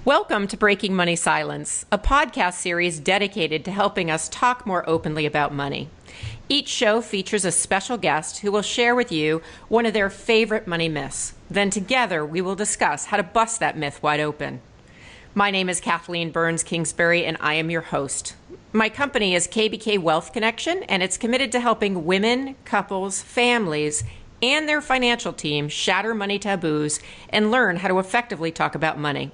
Welcome to Breaking Money Silence, a podcast series dedicated to helping us talk more openly about money. Each show features a special guest who will share with you one of their favorite money myths. Then together we will discuss how to bust that myth wide open. My name is Kathleen Kingsbury, and I am your host. My company is KBK Wealth Connection, and it's committed to helping women, couples, families, and their financial team shatter money taboos and learn how to effectively talk about money.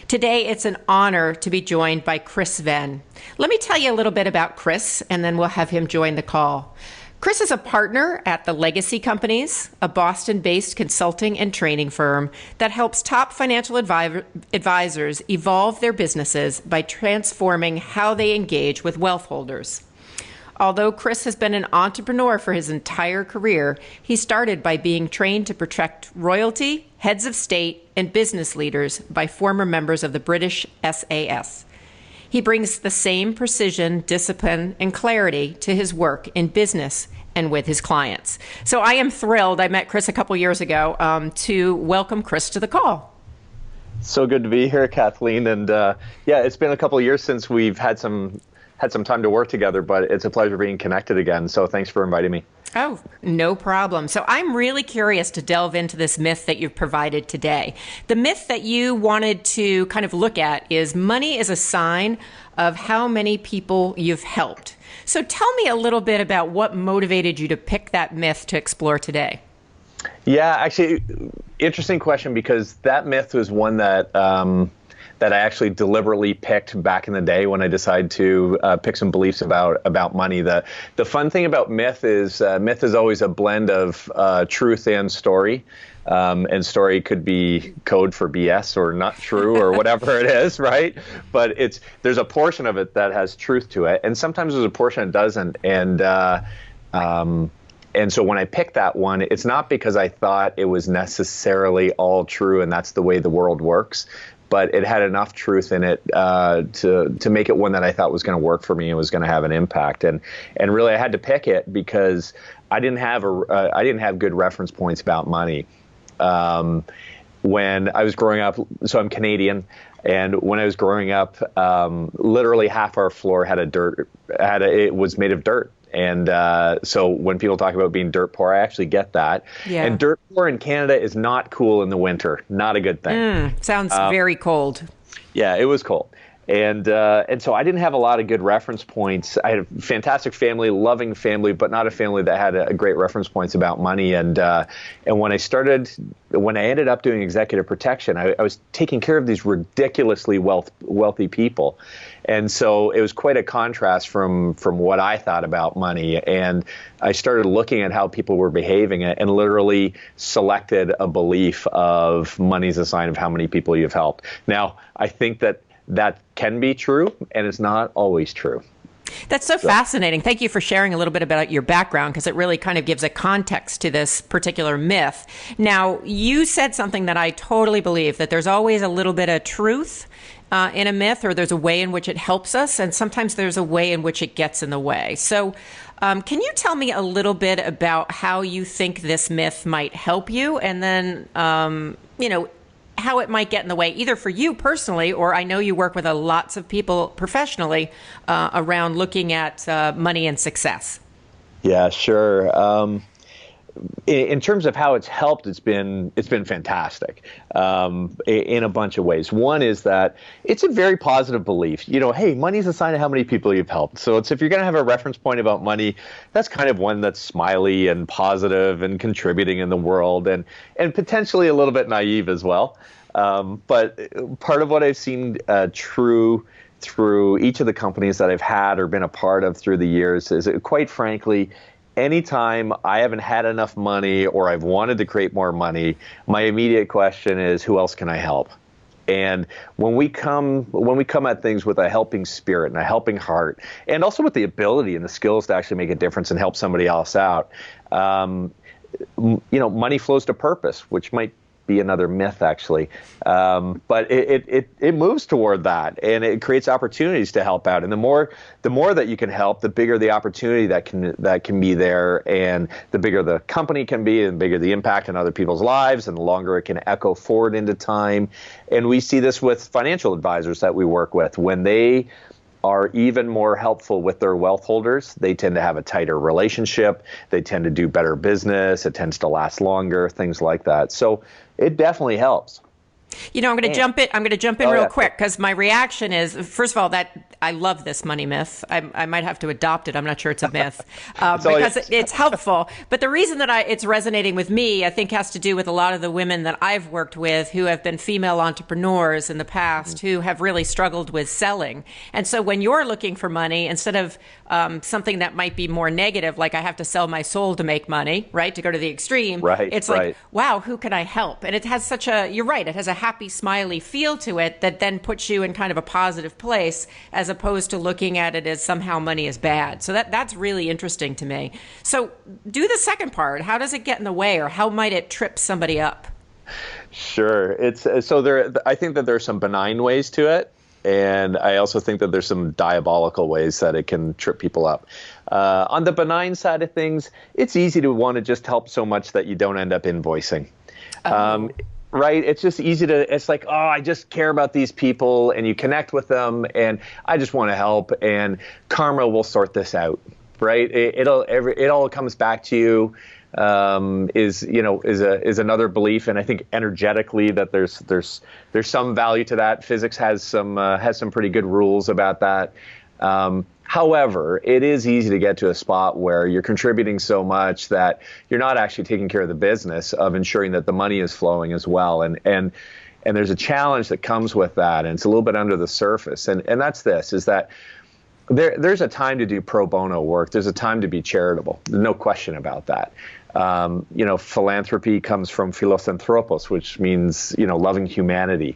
Today, it's an honor to be joined by Chris Venn. Let me tell you a little bit about Chris, and then we'll have him join the call. Chris is a partner at the Legacy Companies, a Boston-based consulting and training firm that helps top financial advisors evolve their businesses by transforming how they engage with wealth holders. Although Chris has been an entrepreneur for his entire career, he started by being trained to protect royalty, heads of state, and business leaders by former members of the British SAS. He brings the same precision, discipline, and clarity to his work in business and with his clients. So I am thrilled. I met Chris a couple years ago to welcome Chris to the call. So good to be here, Kathleen. And it's been a couple of years since we've had some time to work together, but it's a pleasure being connected again. So thanks for inviting me. Oh, no problem. So I'm really curious to delve into this myth that you've provided today. The myth that you wanted to kind of look at is money is a sign of how many people you've helped. So tell me a little bit about what motivated you to pick that myth to explore today. Yeah, actually, interesting question, because that myth was one that I actually deliberately picked back in the day when I decided to pick some beliefs about money. The fun thing about myth is always a blend of truth and story. And story could be code for BS or not true or whatever it is, right? But there's a portion of it that has truth to it, and sometimes there's a portion that doesn't. And so when I picked that one, it's not because I thought it was necessarily all true and that's the way the world works, but it had enough truth in it to make it one that I thought was going to work for me and was going to have an impact. And really, I had to pick it because I didn't have good reference points about money. When I was growing up, so I'm Canadian, and when I was growing up, literally half our floor it was made of dirt. And so when people talk about being dirt poor, I actually get that. Yeah. And dirt poor in Canada is not cool in the winter. Not a good thing. Sounds very cold. Yeah, it was cold. And so I didn't have a lot of good reference points. I had a fantastic family, loving family, but not a family that had a great reference points about money. And when I ended up doing executive protection, I was taking care of these ridiculously wealthy people. And so it was quite a contrast from what I thought about money. And I started looking at how people were behaving and literally selected a belief of money's a sign of how many people you've helped. Now, I think that can be true, and it's not always true. That's so fascinating. Thank you for sharing a little bit about your background, because it really kind of gives a context to this particular myth. Now, you said something that I totally believe, that there's always a little bit of truth in a myth, or there's a way in which it helps us, and sometimes there's a way in which it gets in the way. So can you tell me a little bit about how you think this myth might help you, and then, how it might get in the way, either for you personally, or I know you work with lots of people professionally around looking at money and success? Yeah, sure. In terms of how it's helped, it's been fantastic in a bunch of ways. One is that it's a very positive belief. Hey, money's a sign of how many people you've helped. So if you're going to have a reference point about money, that's kind of one that's smiley and positive and contributing in the world, and potentially a little bit naive as well. But part of what I've seen true through each of the companies that I've had or been a part of through the years is, quite frankly, anytime I haven't had enough money or I've wanted to create more money, my immediate question is, who else can I help? And when we come at things with a helping spirit and a helping heart, and also with the ability and the skills to actually make a difference and help somebody else out, money flows to purpose, which might be another myth, actually. But it moves toward that, and it creates opportunities to help out. And the more that you can help, the bigger the opportunity that can be there, and the bigger the company can be, and the bigger the impact on other people's lives, and the longer it can echo forward into time. And we see this with financial advisors that we work with. When they are even more helpful with their wealth holders, they tend to have a tighter relationship. They tend to do better business. It tends to last longer, things like that. So it definitely helps. I'm going to jump in. I'm going to jump in real quick, because my reaction is, first of all, that I love this money myth. I might have to adopt it. I'm not sure it's a myth because it's helpful. But the reason that it's resonating with me, I think, has to do with a lot of the women that I've worked with who have been female entrepreneurs in the past who have really struggled with selling. And so when you're looking for money, instead of something that might be more negative, like I have to sell my soul to make money, right, to go to the extreme, it's like, wow, who can I help? And it has you're right, it has a happy, smiley feel to it that then puts you in kind of a positive place, as opposed to looking at it as somehow money is bad. So that's really interesting to me. So do the second part. How does it get in the way, or how might it trip somebody up? Sure. I think that there's some benign ways to it. And I also think that there's some diabolical ways that it can trip people up. On the benign side of things, it's easy to want to just help so much that you don't end up invoicing. Right? It's just it's like, I just care about these people, and you connect with them, and I just want to help, and karma will sort this out, right? It all comes back to you, is another belief. And I think energetically that there's some value to that. Physics has some pretty good rules about that. However, it is easy to get to a spot where you're contributing so much that you're not actually taking care of the business of ensuring that the money is flowing as well. And there's a challenge that comes with that, and it's a little bit under the surface. And that's is that there's a time to do pro bono work. There's a time to be charitable. No question about that. Philanthropy comes from philanthropos, which means, loving humanity.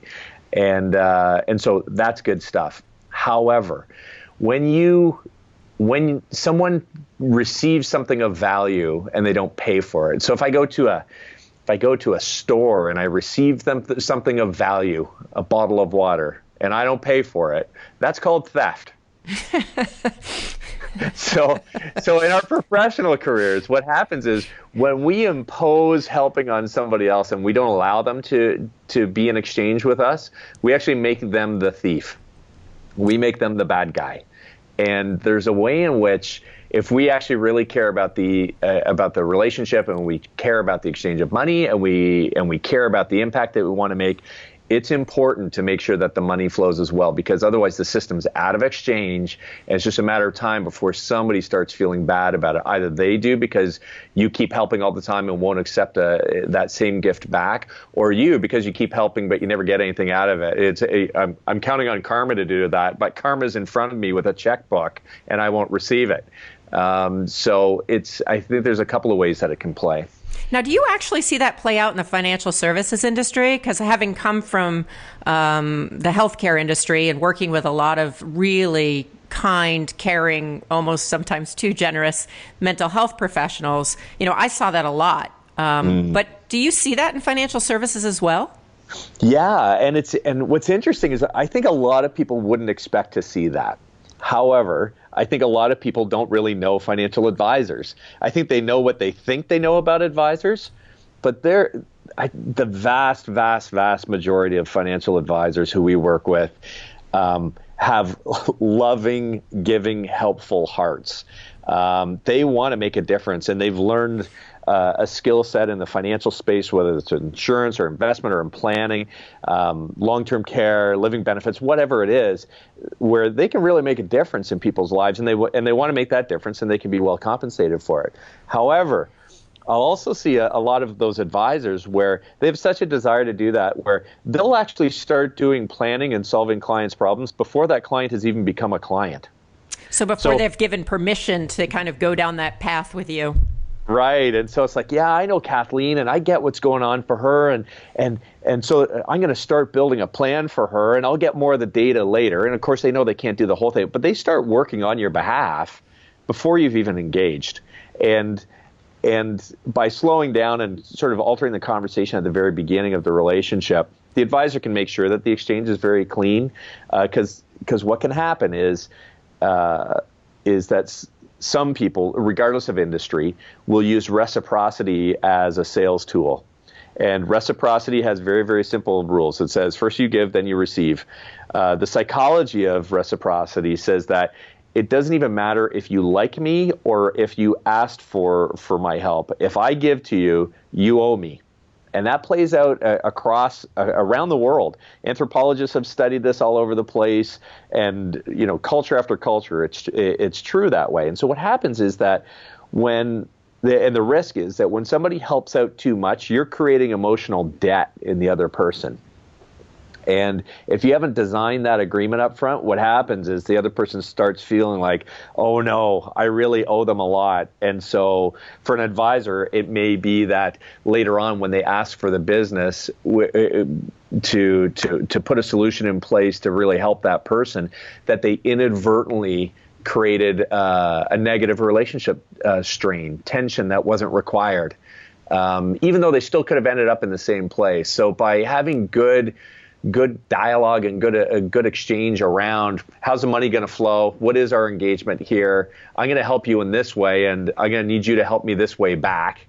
And so that's good stuff. However, when someone receives something of value and they don't pay for it. So if I go to a store and I receive something of value, a bottle of water, and I don't pay for it, that's called theft. So in our professional careers, what happens is when we impose helping on somebody else and we don't allow them to be in exchange with us, we actually make them the thief. We make them the bad guy. And there's a way in which, if we actually really care about the relationship, and we care about the exchange of money, and we care about the impact that we want to make, it's important to make sure that the money flows as well, because otherwise the system's out of exchange, and it's just a matter of time before somebody starts feeling bad about it. Either they do because you keep helping all the time and won't accept that same gift back, or you because you keep helping but you never get anything out of it. I'm counting on karma to do that, but karma's in front of me with a checkbook and I won't receive it. So I think there's a couple of ways that it can play. Now, do you actually see that play out in the financial services industry? Because having come from the healthcare industry and working with a lot of really kind, caring, almost sometimes too generous mental health professionals, I saw that a lot. But do you see that in financial services as well? Yeah, and what's interesting is I think a lot of people wouldn't expect to see that. However, I think a lot of people don't really know financial advisors. I think they know what they think they know about advisors, but the vast, vast, vast majority of financial advisors who we work with have loving, giving, helpful hearts. They want to make a difference, and they've learned a skill set in the financial space, whether it's insurance or investment or in planning, long-term care, living benefits, whatever it is, where they can really make a difference in people's lives, and they want to make that difference, and they can be well compensated for it. However, I'll also see a lot of those advisors where they have such a desire to do that, where they'll actually start doing planning and solving clients' problems before that client has even become a client. So before they've given permission to kind of go down that path with you. Right. And so it's like, yeah, I know Kathleen and I get what's going on for her. And so I'm going to start building a plan for her, and I'll get more of the data later. And of course, they know they can't do the whole thing, but they start working on your behalf before you've even engaged. And And by slowing down and sort of altering the conversation at the very beginning of the relationship, the advisor can make sure that the exchange is very clean, because what can happen is that some people, regardless of industry, will use reciprocity as a sales tool. And reciprocity has very, very simple rules. It says first you give, then you receive. The psychology of reciprocity says that it doesn't even matter if you like me or if you asked for my help. If I give to you, you owe me. And that plays out around the world. Anthropologists have studied this all over the place, and culture after culture, it's true that way. And so what happens is that the risk is that when somebody helps out too much, you're creating emotional debt in the other person. And if you haven't designed that agreement up front, what happens is the other person starts feeling like, oh no, I really owe them a lot. And so for an advisor, it may be that later on when they ask for the business to put a solution in place to really help that person, that they inadvertently created a negative relationship strain, tension that wasn't required, even though they still could have ended up in the same place. So by having good dialogue and good exchange around how's the money going to flow, what is our engagement here, I'm going to help you in this way, and I'm going to need you to help me this way back.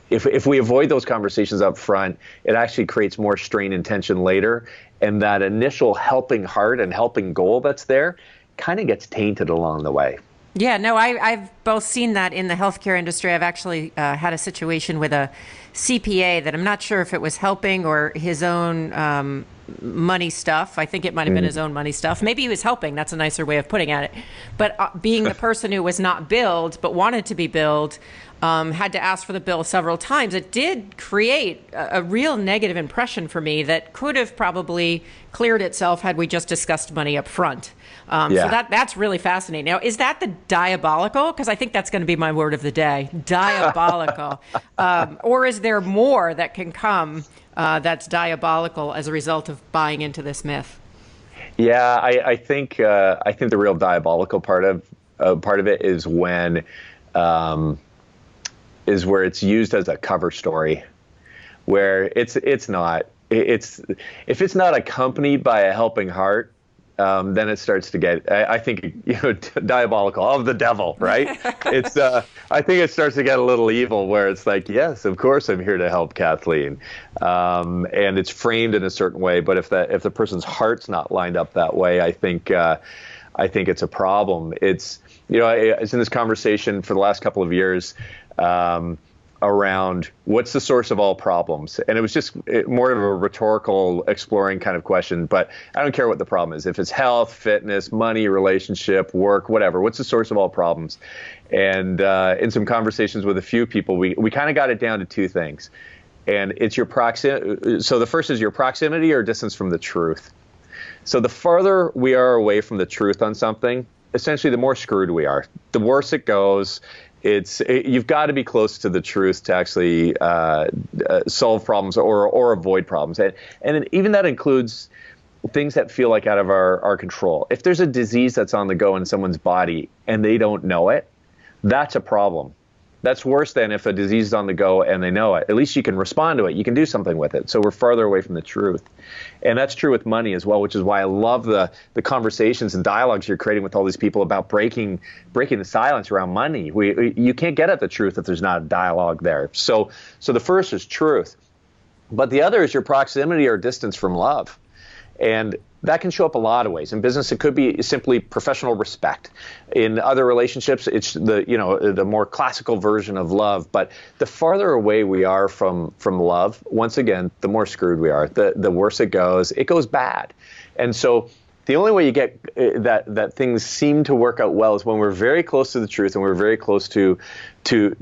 If we avoid those conversations up front, it actually creates more strain and tension later, and that initial helping heart and helping goal that's there kind of gets tainted along the way. Yeah, no, I've both seen that in the healthcare industry. I've actually had a situation with a CPA that I'm not sure if it was helping or his own money stuff. I think it might have been his own money stuff. Maybe he was helping. That's a nicer way of putting it. But being the person who was not billed but wanted to be billed, had to ask for the bill several times. It did create a real negative impression for me that could have probably cleared itself had we just discussed money up front. So that's really fascinating. Now, is that the diabolical? Because I think that's going to be my word of the day, diabolical. Or is there more that can come that's diabolical as a result of buying into this myth? Yeah, I think the real diabolical part of it is when where it's used as a cover story, where if it's not accompanied by a helping heart, then it starts to get, I think, diabolical, of the devil, right? I think it starts to get a little evil, where it's like, yes, of course I'm here to help Kathleen, and it's framed in a certain way. But if the person's heart's not lined up that way, I think it's a problem. It's in this conversation for the last couple of years around what's the source of all problems. And it was just more of a rhetorical, exploring kind of question, but I don't care what the problem is. If it's health, fitness, money, relationship, work, whatever, what's the source of all problems? And in some conversations with a few people, we kind of got it down to two things. And it's your proximity. So the first is your proximity or distance from the truth. So the farther we are away from the truth on something, essentially the more screwed we are. The worse it goes. You've got to be close to the truth to actually solve problems or avoid problems. And even that includes things that feel like out of our control. If there's a disease that's on the go in someone's body and they don't know it, that's a problem. That's worse than if a disease is on the go and they know it. At least you can respond to it. You can do something with it. So we're farther away from the truth. And that's true with money as well, which is why I love the conversations and dialogues you're creating with all these people about breaking the silence around money. You can't get at the truth if there's not a dialogue there. So the first is truth. But the other is your proximity or distance from love. And that can show up a lot of ways. In business, it could be simply professional respect. In other relationships, it's the more classical version of love. But the farther away we are from love, once again, the more screwed we are. The worse it goes bad. And so the only way you get that things seem to work out well is when we're very close to the truth and we're very close to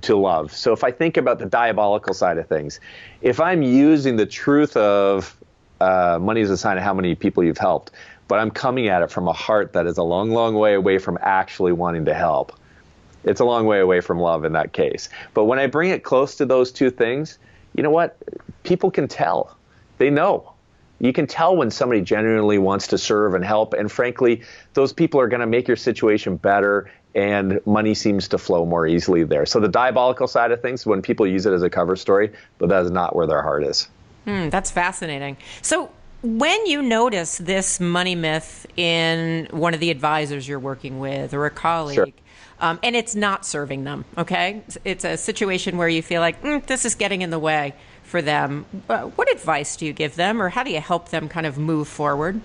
love. So if I think about the diabolical side of things, if I'm using the truth of money is a sign of how many people you've helped, but I'm coming at it from a heart that is a long, long way away from actually wanting to help. It's a long way away from love in that case. But when I bring it close to those two things, you know what? People can tell. They know. You can tell when somebody genuinely wants to serve and help. And frankly, those people are going to make your situation better, and money seems to flow more easily there. So the diabolical side of things, when people use it as a cover story, but that is not where their heart is. That's fascinating. So when you notice this money myth in one of the advisors you're working with or a colleague, Sure. And it's not serving them, okay? It's a situation where you feel like this is getting in the way for them. What advice do you give them, or how do you help them kind of move forward?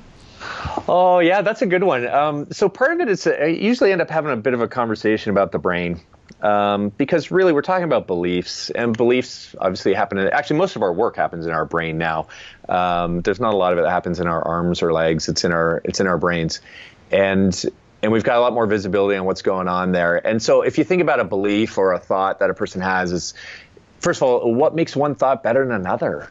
Oh, yeah, that's a good one. So part of it is I usually end up having a bit of a conversation about the brain. Because really we're talking about beliefs, and beliefs obviously happen actually most of our work happens in our brain now. There's not a lot of it that happens in our arms or legs. It's in our brains. And we've got a lot more visibility on what's going on there. And so if you think about a belief or a thought that a person has is, first of all, what makes one thought better than another?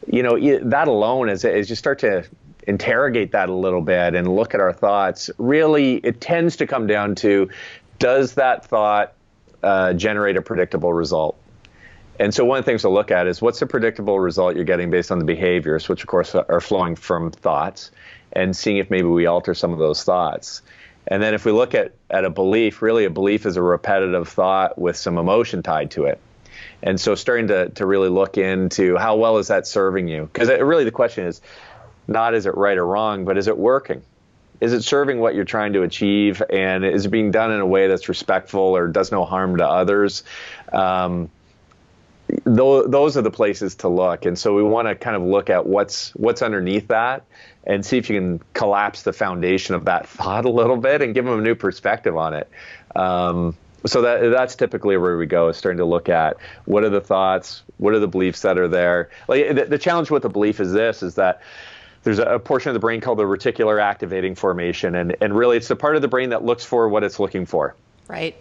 That alone, as you start to interrogate that a little bit and look at our thoughts, really it tends to come down to, does that thought generate a predictable result? And so one of the things to look at is, what's the predictable result you're getting based on the behaviors, which of course are flowing from thoughts, and seeing if maybe we alter some of those thoughts. And then if we look at a belief, really a belief is a repetitive thought with some emotion tied to it. And so starting to really look into how well is that serving you? Because really the question is not, is it right or wrong, but is it working? Is it serving what you're trying to achieve? And is it being done in a way that's respectful or does no harm to others? Those are the places to look. And so we want to kind of look at what's underneath that and see if you can collapse the foundation of that thought a little bit and give them a new perspective on it. So that's typically where we go, is starting to look at what are the thoughts, what are the beliefs that are there. Like the challenge with the belief is that there's a portion of the brain called the reticular activating formation, and really it's the part of the brain that looks for what it's looking for. Right.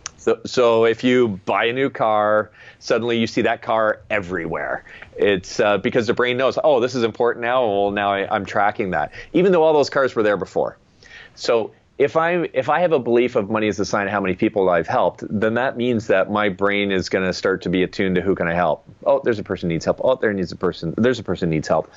So if you buy a new car, suddenly you see that car everywhere. It's because the brain knows, oh, this is important now. Well, now I'm tracking that, even though all those cars were there before. So if I have a belief of money is a sign of how many people I've helped, then that means that my brain is going to start to be attuned to who can I help. Oh, there's a person needs help. Oh, there's a person needs help.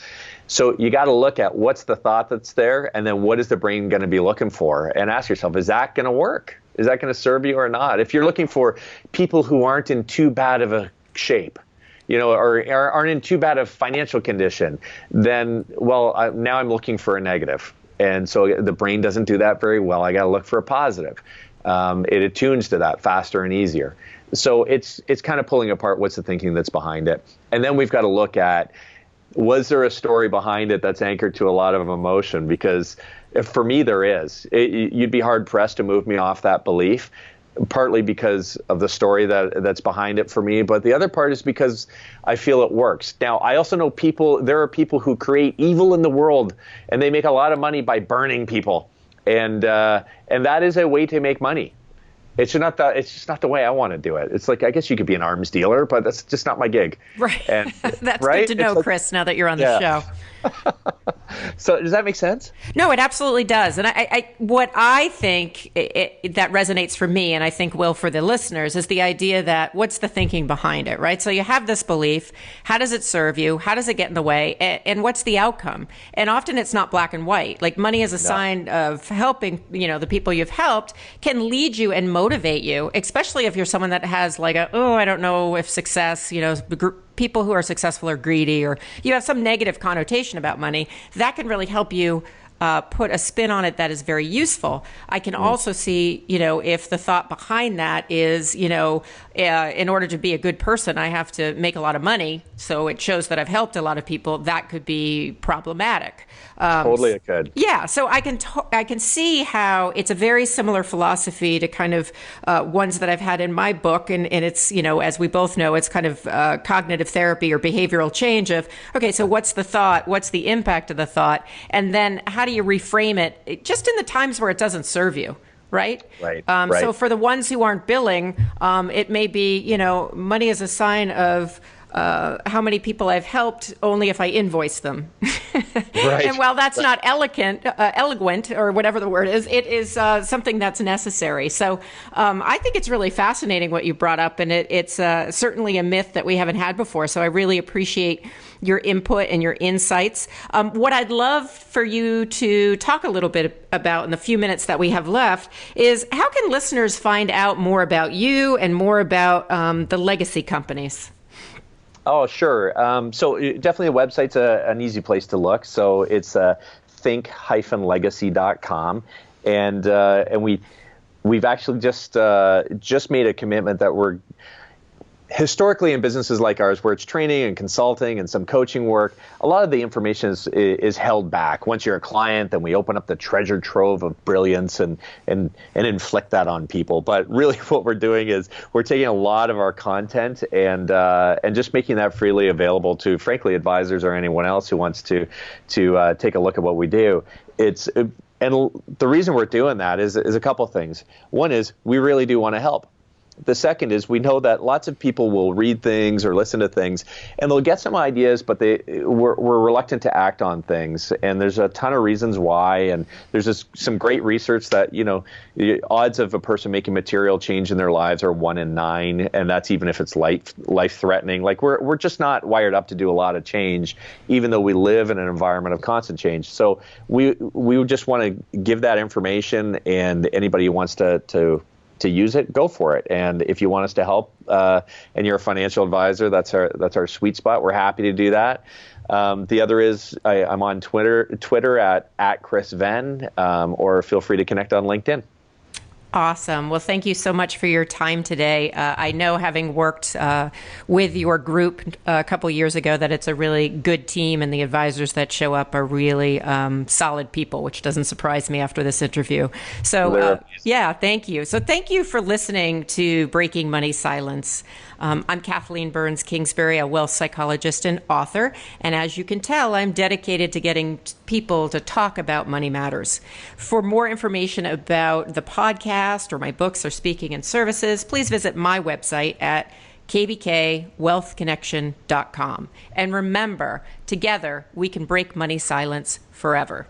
So you got to look at what's the thought that's there, and then what is the brain going to be looking for, and ask yourself, is that going to work? Is that going to serve you or not? If you're looking for people who aren't in too bad of a shape, or aren't in too bad of financial condition, then, now I'm looking for a negative. And so the brain doesn't do that very well. I got to look for a positive. It attunes to that faster and easier. So it's kind of pulling apart what's the thinking that's behind it. And then we've got to look at, was there a story behind it that's anchored to a lot of emotion? Because for me, there is. You'd be hard pressed to move me off that belief, partly because of the story that's behind it for me. But the other part is because I feel it works. Now, I also know there are people who create evil in the world, and they make a lot of money by burning people. And that is a way to make money. It's just not the way I want to do it. It's like, I guess you could be an arms dealer, but that's just not my gig. Right. And, That's right? good to know, Chris, now that you're on the show. So does that make sense? No, it absolutely does. And what I think that resonates for me, and I think will for the listeners, is the idea that what's the thinking behind it, right? So you have this belief. How does it serve you? How does it get in the way? And what's the outcome? And often it's not black and white. Like money as a sign of helping, the people you've helped can lead you and motivate you, especially if you're someone that has like I don't know if success, people who are successful are greedy, or you have some negative connotation about money. That can really help you put a spin on it that is very useful. I can also see, if the thought behind that is, in order to be a good person, I have to make a lot of money. So it shows that I've helped a lot of people. That could be problematic. Totally it could. Yeah. So I can see how it's a very similar philosophy to kind of ones that I've had in my book. And it's, as we both know, it's kind of cognitive therapy or behavioral change of, okay, so what's the thought? What's the impact of the thought? And then how do you reframe it just in the times where it doesn't serve you? Right? Right. So for the ones who aren't billing, it may be, money is a sign of how many people I've helped only if I invoice them. Right. And while that's not eloquent, or whatever the word is, it is something that's necessary. So I think it's really fascinating what you brought up, and it's certainly a myth that we haven't had before. So I really appreciate your input and your insights. What I'd love for you to talk a little bit about in the few minutes that we have left is, how can listeners find out more about you and more about the legacy companies? Oh, sure. So definitely a website's an easy place to look. So it's think-legacy.com. And we've actually just made a commitment that we're historically in businesses like ours, where it's training and consulting and some coaching work, a lot of the information is held back. Once you're a client, then we open up the treasure trove of brilliance and inflict that on people. But really what we're doing is we're taking a lot of our content and just making that freely available to, frankly, advisors or anyone else who wants to take a look at what we do. And the reason we're doing that is a couple things. One is we really do want to help. The second is we know that lots of people will read things or listen to things, and they'll get some ideas, but we're reluctant to act on things. And there's a ton of reasons why. And there's some great research that, the odds of a person making material change in their lives are 1 in 9, and that's even if it's life-threatening. Like we're just not wired up to do a lot of change, even though we live in an environment of constant change. So we just want to give that information, and anybody who wants to use it, go for it. And if you want us to help, and you're a financial advisor, that's our sweet spot. We're happy to do that. The other is I'm on Twitter at Chris Venn, or feel free to connect on LinkedIn. Awesome. Well, thank you so much for your time today. I know, having worked with your group a couple years ago, that it's a really good team, and the advisors that show up are really solid people, which doesn't surprise me after this interview. So, yeah, thank you. So thank you for listening to Breaking Money Silence. I'm Kathleen Burns Kingsbury, a wealth psychologist and author. And as you can tell, I'm dedicated to getting people to talk about money matters. For more information about the podcast or my books or speaking and services, please visit my website at kbkwealthconnection.com. And remember, together we can break money silence forever.